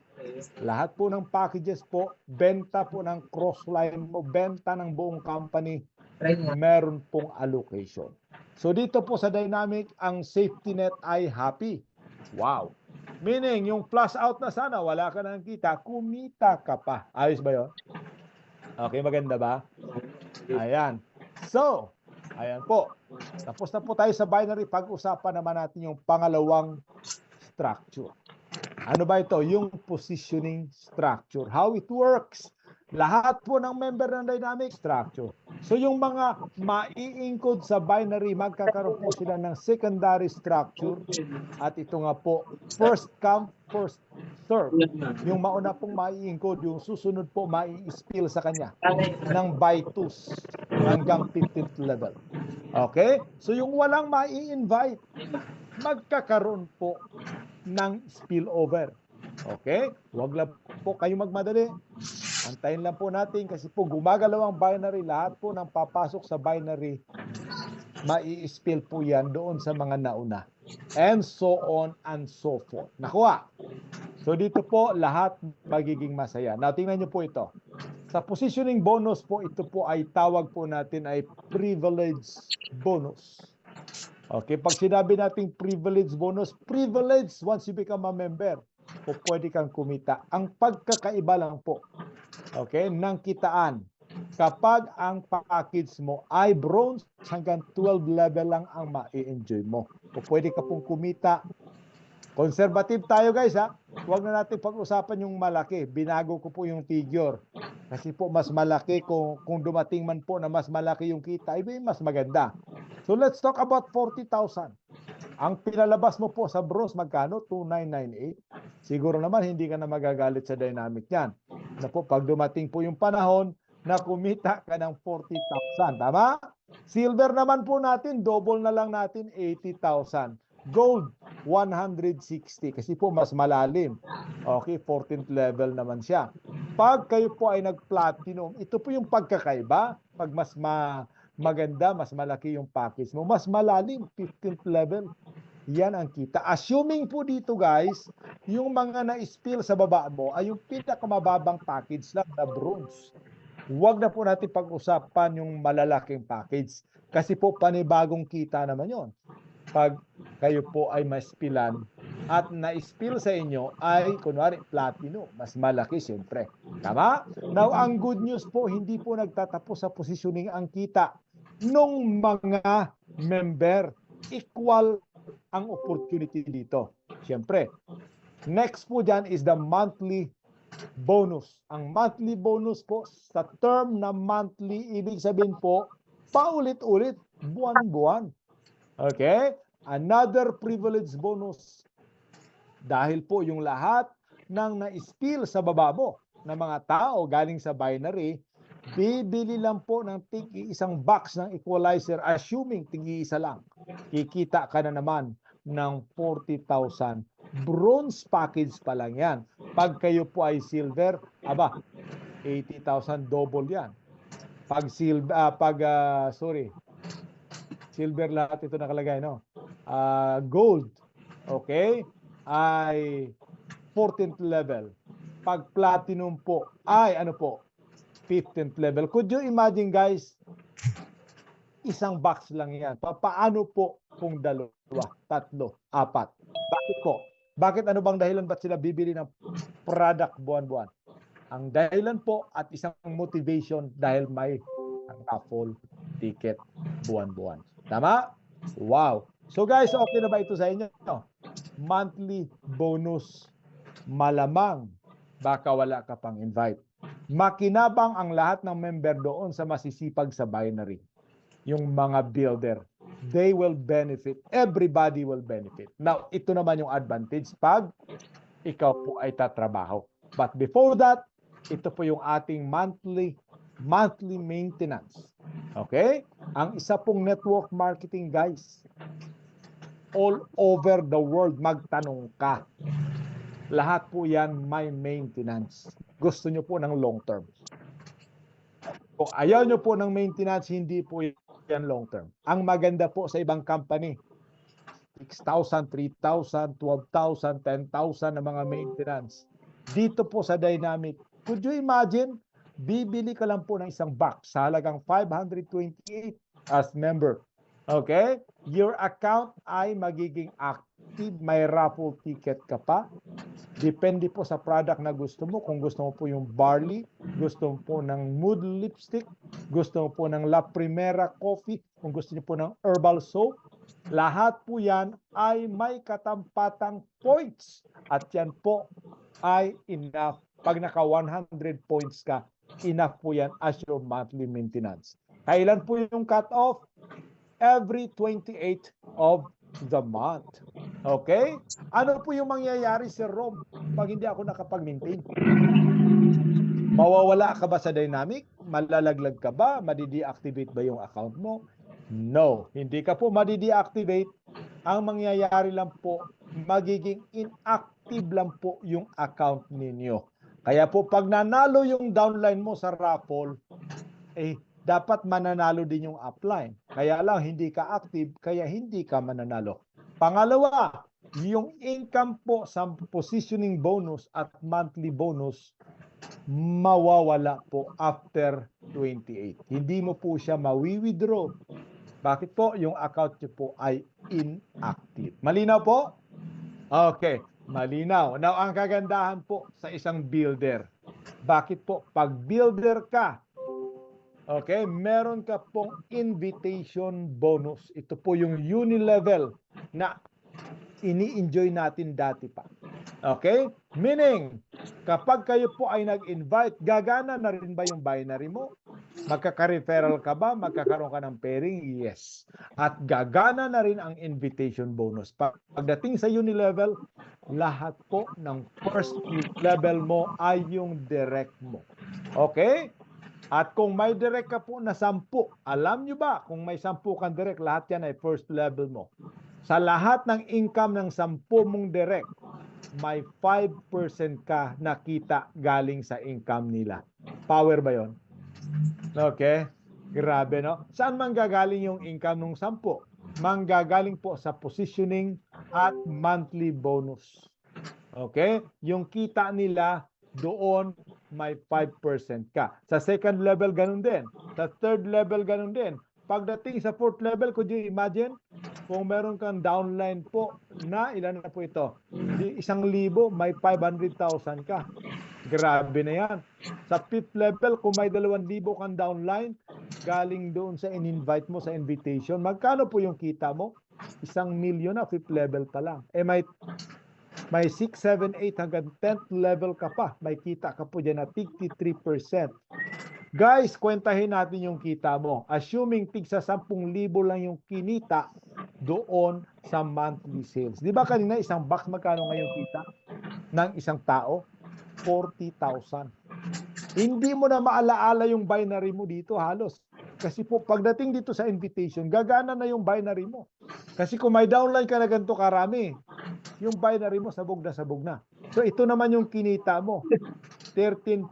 Lahat po ng packages po, benta po ng cross-line mo, benta ng buong company, meron pong allocation. So dito po sa Dynamic, ang safety net ay happy. Wow! Meaning, yung plus out na sana, wala ka nang kita, kumita ka pa. Ayos ba yun? Okay, maganda ba? Ayan. So, ayan po. Tapos na po tayo sa binary. Pag-usapan naman natin yung pangalawang structure. Ano ba ito? Yung positioning structure. How it works. Lahat po ng member ng dynamic structure. So yung mga mai-encode sa binary, magkakaroon po sila ng secondary structure. At ito nga po, first come, first serve. Yung mauna pong mai-encode, yung susunod po mai-spill sa kanya ng by 2s hanggang 15th level. Okay? So yung walang mai-invite, magkakaroon po ng spillover. Okay? Huwag lang po kayo magmadali. Antayin lang po natin kasi po gumagalaw ang binary. Lahat po ng papasok sa binary, mai-spill po yan doon sa mga nauna. And so on and so forth. Nakuha. So dito po lahat magiging masaya. Now tingnan nyo po ito. Sa positioning bonus po, ito po ay tawag po natin ay privilege bonus. Okay, pag sinabi nating privilege bonus, privilege once you become a member, o pwede kang kumita. Ang pagkakaiba lang po, okay, ng kitaan, kapag ang package mo ay bronze, hanggang 12 level lang ang ma-enjoy mo. O pwede ka pong kumita. Conservative tayo guys ha. Huwag na natin pag-usapan yung malaki. Binago ko po yung figure. Kasi po mas malaki kung dumating man po na mas malaki yung kita, iba mas maganda. So let's talk about 40,000. Ang pinalabas mo po sa bronze magkano? 2,998. Siguro naman hindi ka na magagalit sa dynamic yan. Na po pag dumating po yung panahon na kumita ka ng 40,000. Tama? Silver naman po natin, double na lang natin 80,000. Gold, 160 kasi po mas malalim. Okay, 14th level naman siya. Pag kayo po ay nag-platinum, ito po yung pagkakaiba. Pag mas maganda, mas malaki yung package mo, mas malalim, 15th level. Yan ang kita. Assuming po dito guys, yung mga na-spill sa baba mo ay yung pinakamababang package lang na bronze. Huwag na po natin pag-usapan yung malalaking package. Kasi po panibagong kita naman yon. Pag kayo po ay ma-spillan at na-spill sa inyo ay kunwari platinum, mas malaki siyempre. Tama? Now, ang good news po, hindi po nagtatapos sa positioning ang kita nung mga member. Equal ang opportunity dito. Siyempre. Next po dyan is the monthly bonus. Ang monthly bonus po, sa term na monthly, ibig sabihin po, paulit-ulit, buwan-buwan. Okay? Another privilege bonus. Dahil po yung lahat ng na-spill sa baba mo ng mga tao galing sa binary, bibili lang po ng tig-isang box ng equalizer, assuming tig-isa lang. Kikita ka na naman ng 40,000. Bronze package pa lang yan. Pag kayo po ay silver, 80,000 double yan. Pag silver lahat ito nakalagay, no? Gold, okay, ay 14th level. Pag platinum po, ay 15th level. Could you imagine guys, isang box lang yan. Paano po kung 2, 3, 4? Bakit po? Bakit ano bang dahilan ba't sila bibili ng product buwan-buwan? Ang dahilan po at isang motivation dahil may raffle ticket buwan-buwan. Tama? Wow. So guys, okay na ba ito sa inyo? Monthly bonus. Malamang baka wala ka pang invite. Makinabang ang lahat ng member doon sa masisipag sa binary. Yung mga builder. They will benefit. Everybody will benefit. Now, ito naman yung advantage pag ikaw po ay tatrabaho. But before that, ito po yung ating monthly maintenance. Okay? Ang isa pong network marketing, guys, all over the world, magtanong ka. Lahat po yan may maintenance. Gusto nyo po ng long term. Kung ayaw nyo po ng maintenance, hindi po yan long term. Ang maganda po sa ibang company, 6,000, 3,000, 12,000, 10,000 na mga maintenance. Dito po sa Dynamic, could you imagine, bibili ka lang po ng isang box sa halagang 528 as member. Okay? Your account ay magiging active, may raffle ticket ka pa. Depende po sa product na gusto mo. Kung gusto mo po yung barley, gusto mo po ng mood lipstick, gusto mo po ng La Primera coffee, kung gusto niyo po ng herbal soap, lahat po yan ay may katampatang points. At yan po ay enough Pag naka 100 points ka, enough po yan as your monthly maintenance. Kailan po yung cut-off? Every 28th of the month. Okay? Ano po yung mangyayari, Sir Rob, pag hindi ako nakapag-maintain? Mawawala ka ba sa dynamic? Malalaglag ka ba? Madi-deactivate ba yung account mo? No, hindi ka po madi-deactivate. Ang mangyayari lang po, magiging inactive lang po yung account ninyo. Kaya po pag nanalo yung downline mo sa raffle, dapat mananalo din yung upline. Kaya lang hindi ka active, kaya hindi ka mananalo. Pangalawa, yung income po sa positioning bonus at monthly bonus, mawawala po after 28. Hindi mo po siya mawi-withdraw. Bakit po? Yung account nyo po ay inactive. Malinaw po? Okay, malinaw. Now, ang kagandahan po sa isang builder. Bakit po? Pag builder ka, okay, meron ka pong invitation bonus. Ito po yung unilevel na ini-enjoy natin dati pa. Okay? Meaning, kapag kayo po ay nag-invite, gagana na rin ba yung binary mo? Magkaka-referral ka ba? Magkakaroon ka ng pairing? Yes. At gagana na rin ang invitation bonus. Pagdating sa unilevel, lahat po ng first level mo ay yung direct mo. Okay? At kung may direct ka po na 10, alam nyo ba, kung may 10 kang direct, lahat yan ay first level mo. Sa lahat ng income ng 10 mong direct, may 5% ka nakita galing sa income nila. Power ba yon? Okay? Grabe, no? Saan manggagaling yung income ng 10? Manggagaling po sa positioning at monthly bonus. Okay? Yung kita nila doon may 5% ka. Sa second level, ganun din. Sa third level, ganun din. Pagdating sa fourth level, could you imagine? Kung meron kang downline po na, ilan na po ito? 1,000, may 500,000 ka. Grabe na yan. Sa fifth level, kung may 2,000 kang downline, galing doon sa in-invite mo sa invitation, magkano po yung kita mo? 1,000,000 na, fifth level pa lang. May 6, 7, 8 hanggang 10th level ka pa. May kita ka po dyan na 53%. Guys, kwentahin natin yung kita mo. Assuming tig sa 10,000 lang yung kinita doon sa monthly sales. Di ba kanina isang box magkano ngayon kita ng isang tao? 40,000. Hindi mo na maalaala yung binary mo dito halos. Kasi po pagdating dito sa invitation, gagana na yung binary mo. Kasi kung may downline ka na ganito karami, yung binary mo sabog na. So ito naman yung kinita mo. 13.5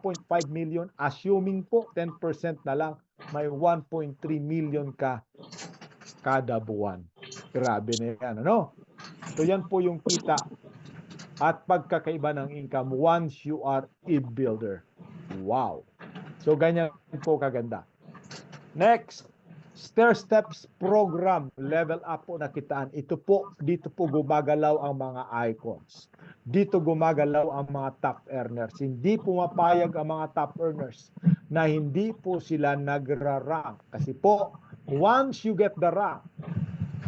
million, assuming po 10% na lang, may 1.3 million ka kada buwan. Grabe na yan, ano? So yan po yung kita at pagkakaiba ng income once you are a builder. Wow! So ganyan po kaganda. Next, Stair Steps Program, level up po na kitaan. Ito po, dito po gumagalaw ang mga icons. Dito gumagalaw ang mga top earners. Hindi pumapayag ang mga top earners na hindi po sila nagra-rank. Kasi po, once you get the rank,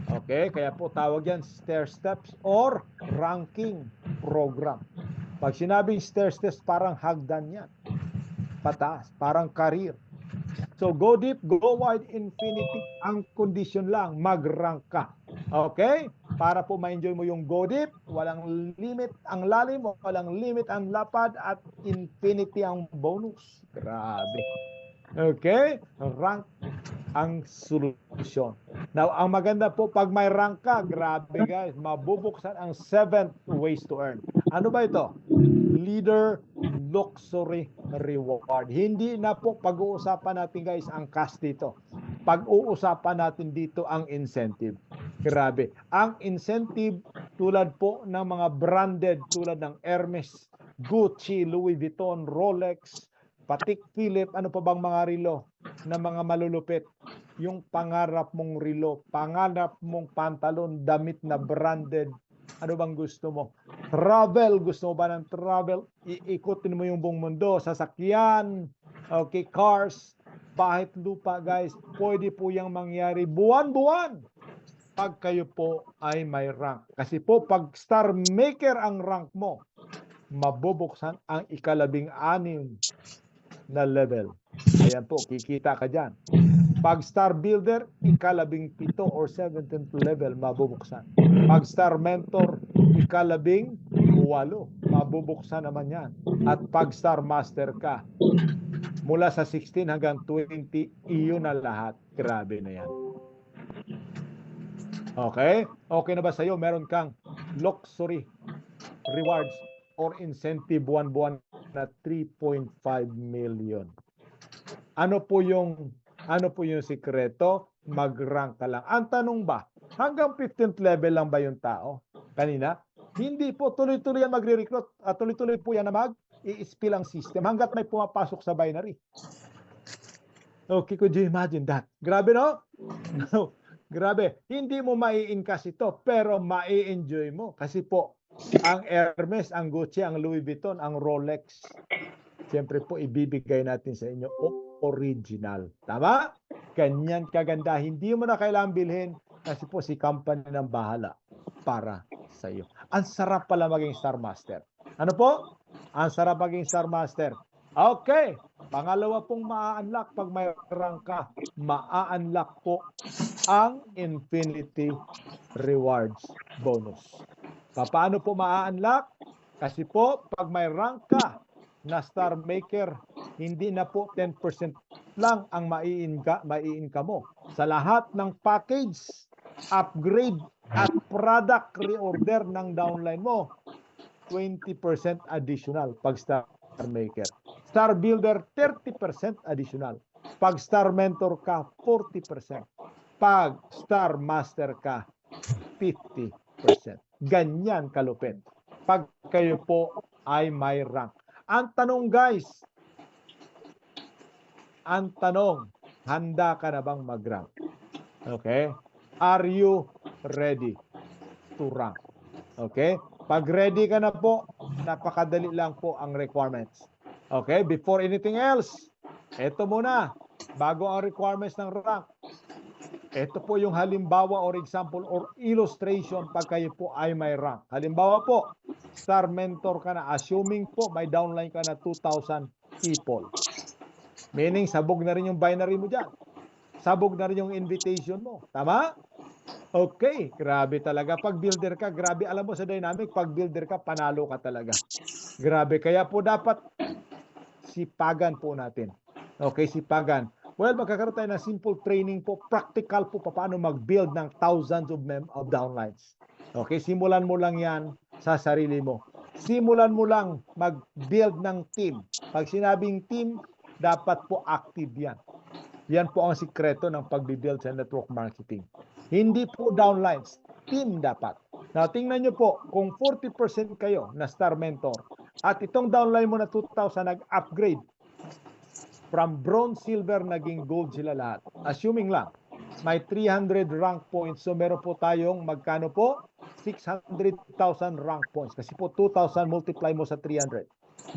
okay, kaya po tawag yan stair steps or ranking program. Pag sinabing stair steps, parang hagdan yan. Pataas, parang career. So go deep, go wide, infinity. Ang condition lang, mag-rank ka. Okay? Para po ma-enjoy mo yung go deep, walang limit ang lalim, walang limit ang lapad, at infinity ang bonus. Grabe. Okay? Rank ang solusyon. Now, ang maganda po, pag may rank ka, grabe guys, mabubuksan ang 7th ways to earn. Ano ba ito? Leader Luxury Reward. Hindi na po pag-uusapan natin guys ang cash dito. Pag-uusapan natin dito ang incentive. Grabe. Ang incentive tulad po ng mga branded tulad ng Hermes, Gucci, Louis Vuitton, Rolex, Patek Philippe, ano pa bang mga relo na mga malulupit? Yung pangarap mong relo, pangarap mong pantalon, damit na branded. Ano bang gusto mo? Travel, gusto mo ba ng travel? Iikutin mo yung buong mundo, sasakyan, okay, cars, bahay, lupa, guys. Pwede po yung mangyari buwan-buwan pag kayo po ay may rank. Kasi po, pag star maker ang rank mo, mabubuksan ang ikalabing-anim na level. Ayan po, kikita ka dyan. Pag Star Builder, ikalabing-7 or 17th level, mabubuksan. Pag Star Mentor, ikalabing-8, mabubuksan naman yan. At pag Star Master ka, mula sa 16 hanggang 20, iyon na lahat. Grabe na yan. Okay? Okay na ba sa'yo? Meron kang luxury rewards or incentive buwan-buwan na 3.5 million. Ano po yung sikreto? Mag-rank ka lang. Ang tanong ba, hanggang 15th level lang ba yung tao? Kanina? Hindi po, tuloy-tuloy yan magre-recruit at tuloy-tuloy po yan na mag-i-spill ang system hanggat may pumapasok sa binary. Okay, could you imagine that? Grabe, no? No. Grabe. Hindi mo mai-incas ito, pero mai-enjoy mo. Kasi po, ang Hermes, ang Gucci, ang Louis Vuitton, ang Rolex, siyempre po ibibigay natin sa inyo original. Tama? Ganyan kaganda. Hindi mo na kailangan bilhin kasi po si company ng bahala para sa iyo. Ang sarap pala maging Star Master. Ano po? Ang sarap maging Star Master. Okay. Pangalawa pong maa-unlock pag may rank ka, maa-unlock po ang Infinity Rewards bonus. Paano po maa-unlock? Kasi po, pag may rank ka na Star Maker, hindi na po 10% lang ang mai-income mo. Sa lahat ng package, upgrade at product reorder ng downline mo, 20% additional pag Star Maker. Star Builder, 30% additional. Pag Star Mentor ka, 40%. Pag Star Master ka, 50%. Ganyan kalupit. Pag kayo po ay may rank. Ang tanong guys, handa ka na bang mag-rank? Okay? Are you ready to rank? Okay? Pag ready ka na po, napakadali lang po ang requirements. Okay? Before anything else, ito muna, bago ang requirements ng rank. Ito po yung halimbawa or example or illustration pag kayo po ay may rank. Halimbawa po, Star Mentor ka na, assuming po may downline ka na 2,000 people. Meaning, sabog na rin yung binary mo dyan. Sabog na rin yung invitation mo. Tama? Okay, grabe talaga. Pag builder ka, grabe. Alam mo sa dynamic, pag builder ka, panalo ka talaga. Grabe. Kaya po dapat sipagan po natin. Okay, sipagan. Well, magkakaroon tayo ng simple training po, practical po, paano mag-build ng thousands of downlines. Okay, simulan mo lang yan sa sarili mo. Simulan mo lang mag-build ng team. Pag sinabing team, dapat po active yan. Yan po ang sikreto ng pag-build sa network marketing. Hindi po downlines, team dapat. Now, tingnan nyo po, kung 40% kayo na Star Mentor at itong downline mo na 2,000 nag-upgrade from bronze, silver, naging gold sila lahat. Assuming lang, may 300 rank points. So, meron po tayong magkano po? 600,000 rank points. Kasi po 2,000 multiply mo sa 300.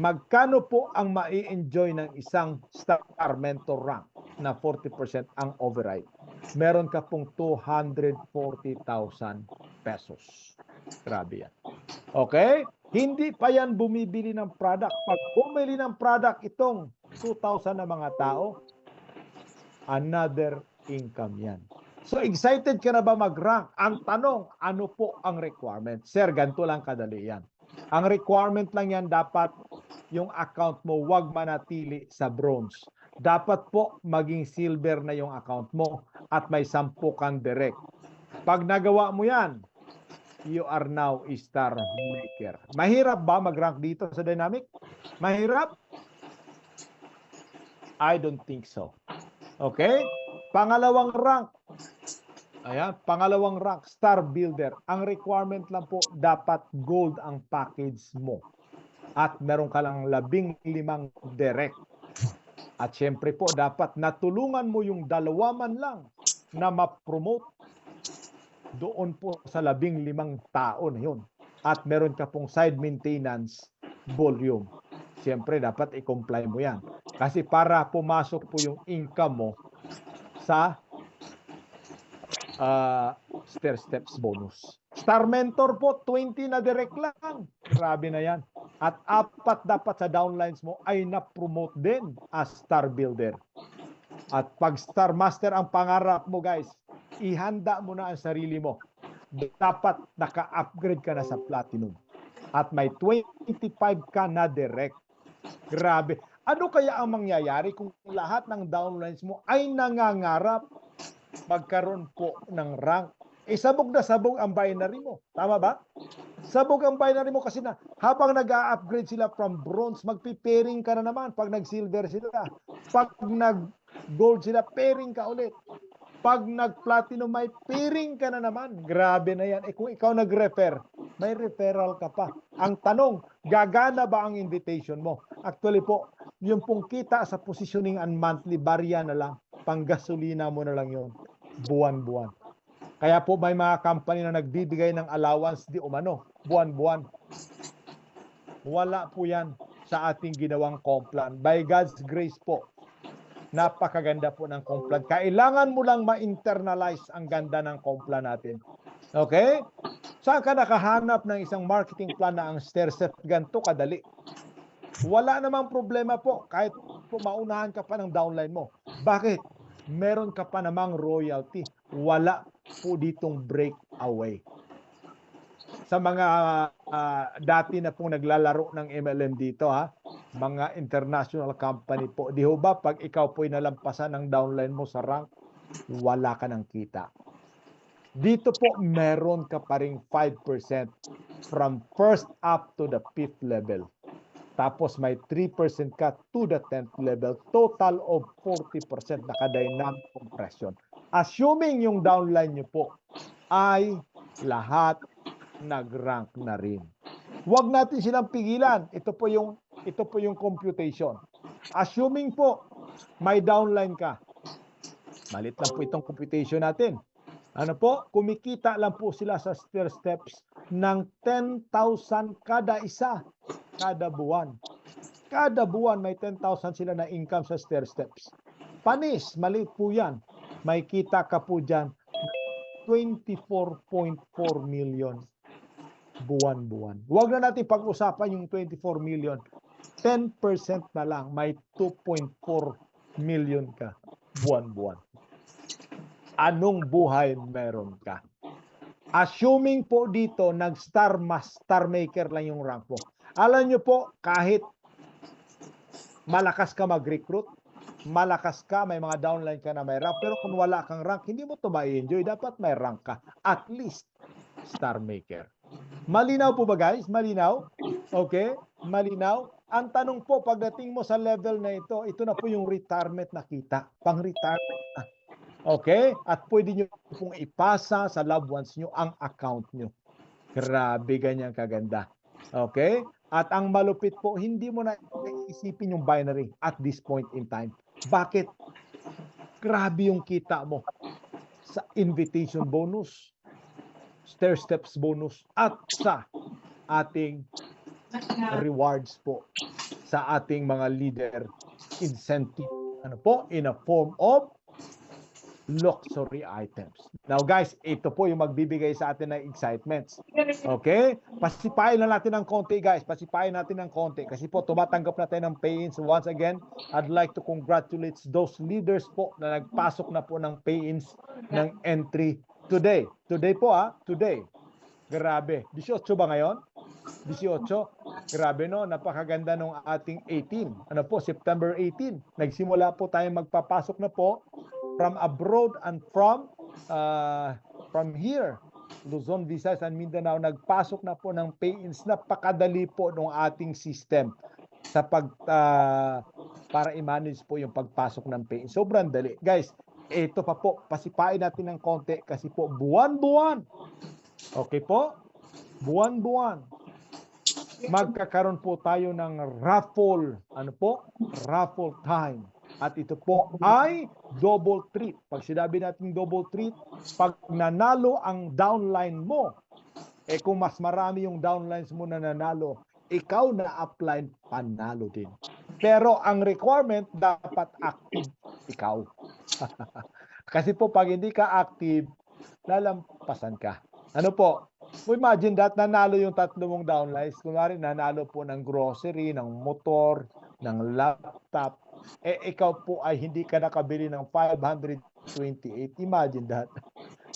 Magkano po ang mai-enjoy ng isang Star Mentor rank na 40% ang override? Meron ka pong 240,000 pesos. Grabe yan. Okay? Hindi pa yan bumibili ng product. Pag bumili ng product itong 2,000 na mga tao, another income yan. So, excited ka na ba mag-rank? Ang tanong, ano po ang requirement? Sir, ganito lang kadali yan. Ang requirement lang yan, dapat yung account mo wag manatili sa bronze. Dapat po maging silver na yung account mo at may 10 kang direct. Pag nagawa mo yan, you are now a Star Maker. Mahirap ba mag-rank dito sa Dynamic? Mahirap? I don't think so. Okay? Pangalawang rank. Ayan, pangalawang rank, Star Builder. Ang requirement lang po, dapat gold ang package mo. At meron ka lang 15 direct. At syempre po, dapat natulungan mo yung 2 man lang na ma-promote doon po sa 15 tao na yun. At meron ka pong side maintenance volume. Siyempre, dapat i-comply mo yan. Kasi para pumasok po yung income mo sa stair steps bonus. Star Mentor po, 20 na direct lang. Grabe na yan. At 4 dapat sa downlines mo ay na-promote din as star builder. At pag star master ang pangarap mo guys, ihanda mo na ang sarili mo. Dapat naka-upgrade ka na sa platinum. At may 25 ka na direct. Grabe. Ano kaya ang mangyayari kung lahat ng downlines mo ay nangangarap magkaroon po ng rank? Sabog na sabog ang binary mo. Tama ba? Sabog ang binary mo kasi na habang nag-a-upgrade sila from bronze, magpi-pairing ka na naman pag nag-silver sila. Pag nag-gold sila, pairing ka ulit. Pag nag-platinum, may pairing ka na naman. Grabe na yan. Kung ikaw nag-refer, may referral ka pa. Ang tanong, gagana ba ang invitation mo? Actually po, yung pong kita sa positioning and monthly, barya na lang. Panggasolina mo na lang yun. Buwan-buwan. Kaya po may mga company na nagbibigay ng allowance di umano, buwan-buwan. Wala po yan sa ating ginawang Complan. By God's grace po, napakaganda po ng Complan. Kailangan mo lang ma-internalize ang ganda ng Complan natin. Okay? Saan ka nakahanap ng isang marketing plan na ang stair-step ganito kadali? Wala namang problema po kahit po maunahan ka pa ng downline mo. Bakit? Meron ka pa namang royalty. Wala po ditong breakaway. Sa mga dati na pong naglalaro ng MLM dito, mga international company po, di ho ba pag ikaw po'y nalampasan ng downline mo sa rank, wala ka ng kita. Dito po meron ka pa ring 5% from first up to the 5th level. Tapos may 3% ka to the 10th level. Total of 40% naka-dynamic compression. Assuming yung downline nyo po ay lahat nag-rank na rin. Huwag natin silang pigilan. Ito po yung computation. Assuming po may downline ka. Malit lang po itong computation natin. Ano po? Kumikita lang po sila sa stair steps ng 10,000 kada isa. Kada buwan. Kada buwan may 10,000 sila na income sa stair steps. Panis, maliit po yan. May kita ka po dyan 24.4 million buwan-buwan. Huwag na natin pag-usapan yung 24 million. 10% na lang, may 2.4 million ka buwan-buwan. Anong buhay meron ka? Assuming po dito, nag-star maker lang yung rank mo. Alam nyo po, kahit malakas ka mag-recruit, malakas ka, may mga downline ka na may rank, pero kung wala kang rank, hindi mo ito ma-enjoy. Dapat may rank ka. At least, star maker. Malinaw po ba guys? Malinaw? Okay? Malinaw? Ang tanong po, pagdating mo sa level na ito na po yung retirement na kita. Pang-retirement na. Okay? At pwede nyo pong ipasa sa loved ones nyo ang account nyo. Grabe, ganyan kaganda. Okay? At ang malupit po, hindi mo na isipin yung binary at this point in time. Bakit? Grabe yung kita mo sa invitation bonus, stair steps bonus, at sa ating rewards po sa ating mga leader incentive. Ano po? In a form of luxury items. Now guys, ito po yung magbibigay sa atin ng excitements. Okay? Pasipain lang natin ng konti guys. Pasipain natin ng konti. Kasi po tumatanggap na tayo ng pay-ins. Once again, I'd like to congratulate those leaders po na nagpasok na po ng pay-ins ng entry today. Today po today. Grabe. 18 ba ngayon? 18. Grabe no, napakaganda nung ating 18. Ano po, September 18. Nagsimula po tayong magpapasok na po from abroad and from here, Luzon, Visayas, and Mindanao. Nagpasok na po ng pay-ins. Napakadali po ng ating system sa para i-manage po yung pagpasok ng pay-ins. Sobrang dali. Guys, ito pa po, pasipain natin ng konti kasi po buwan-buwan. Okay po? Buwan-buwan. Magkakaroon po tayo ng raffle. Ano po? Raffle time. At ito po ay double treat. Pag sinabi natin double treat, pag nanalo ang downline mo, kung mas marami yung downlines mo na nanalo, ikaw na upline, panalo din. Pero ang requirement, dapat active ikaw. Kasi po pag hindi ka active, lalampasan ka. Ano po? Imagine that, nanalo yung 3 mong downlines. Kunwari, nanalo po ng grocery, ng motor, ng laptop. Ikaw po ay hindi ka nakabili ng 528. Imagine that.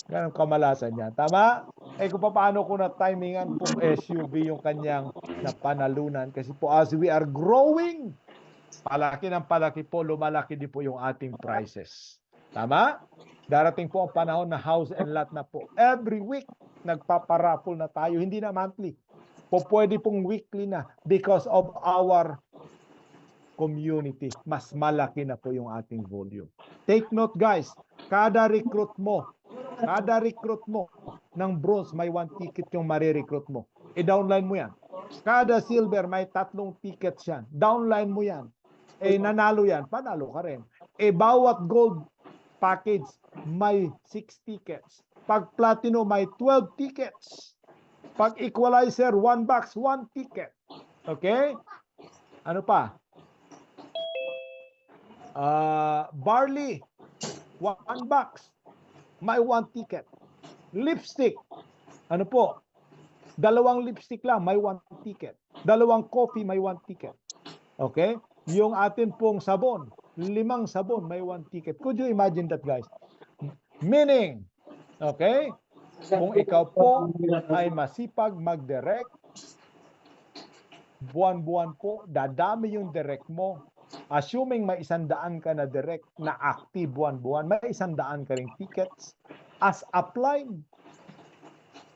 Ganun kamalasan niya. Tama? Kung paano ko na timingan pong SUV yung kanyang napanalunan. Kasi po as we are growing, palaki ng palaki po, lumalaki din po yung ating prices. Tama? Darating po ang panahon na house and lot na po. Every week, nagpaparaffle na tayo. Hindi na monthly. Pwede pong weekly na because of our community. Mas malaki na po yung ating volume. Take note guys, kada recruit mo ng bronze, may 1 ticket yung marirecruit mo. I-downline mo yan. Kada silver, may 3 tickets yan. Downline mo yan. Nanalo yan, panalo ka rin. Bawat gold package, may 6 tickets. Pag platinum, may 12 tickets. Pag equalizer, 1 box, 1 ticket. Okay? Ano pa? Barley, 1 box, may 1 ticket. Lipstick, ano po? 2 lipstick lang, may 1 ticket. 2 coffee, may 1 ticket. Okay? Yung atin pong sabon, 5 sabon, may 1 ticket. Could you imagine that, guys? Meaning, okay? Kung ikaw po ay masipag mag-direct, buwan-buwan po, dadami yung direct mo. Assuming may 100 ka na direct na active buwan-buwan, may 100 ka ring tickets as applied.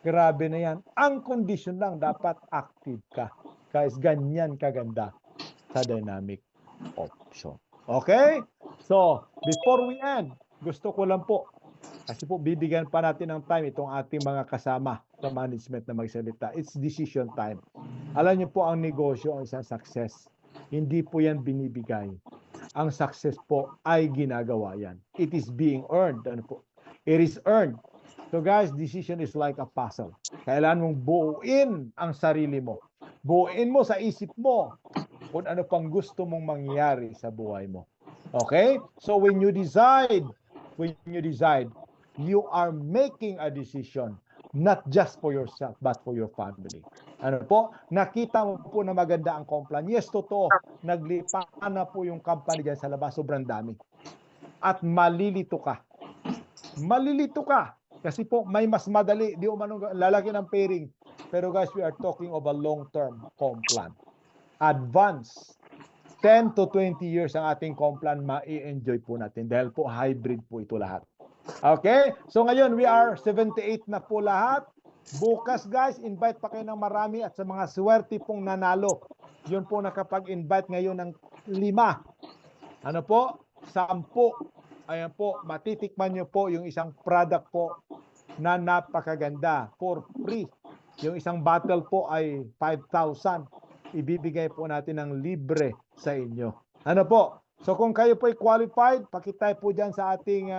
Grabe na yan. Ang condition lang, dapat active ka. Guys, ganyan kaganda sa dynamic option. Okay? So, before we end, gusto ko lang po, kasi po bibigyan pa natin ng time itong ating mga kasama sa management na magsalita. It's decision time. Alam niyo po, ang negosyo ang isang success. Hindi po yan binibigay. Ang success po ay ginagawa yan. It is being earned. Ano po? It is earned. So guys, decision is like a puzzle. Kailangan mong buuin ang sarili mo. Buuin mo sa isip mo kung ano pang gusto mong mangyari sa buhay mo. Okay? So when you decide, you are making a decision not just for yourself, but for your family. Ano po? Nakita mo po na maganda ang Complan. Yes, totoo. Naglipakan na po yung company dyan sa labas. Sobrang dami. At malilito ka. Malilito ka. Kasi po, may mas madali. Di umanong lalaki ng pairing. Pero guys, we are talking of a long-term Complan. Advance. 10 to 20 years ang ating Complan, ma-enjoy po natin. Dahil po, hybrid po ito lahat. Okay? So ngayon, we are 78 na po lahat. Bukas guys, invite pa kayo ng marami at sa mga swerte pong nanalo. Yun po nakapag-invite ngayon ng 5. Ano po? 10. Ayan po, matitikman nyo po yung isang product po na napakaganda for free. Yung isang bottle po ay 5,000. Ibibigay po natin ng libre sa inyo. Ano po? So kung kayo po ay qualified, pakitay po dyan sa ating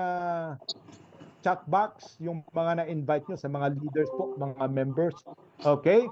chat box yung mga na-invite nyo sa mga leaders po, mga members. Okay?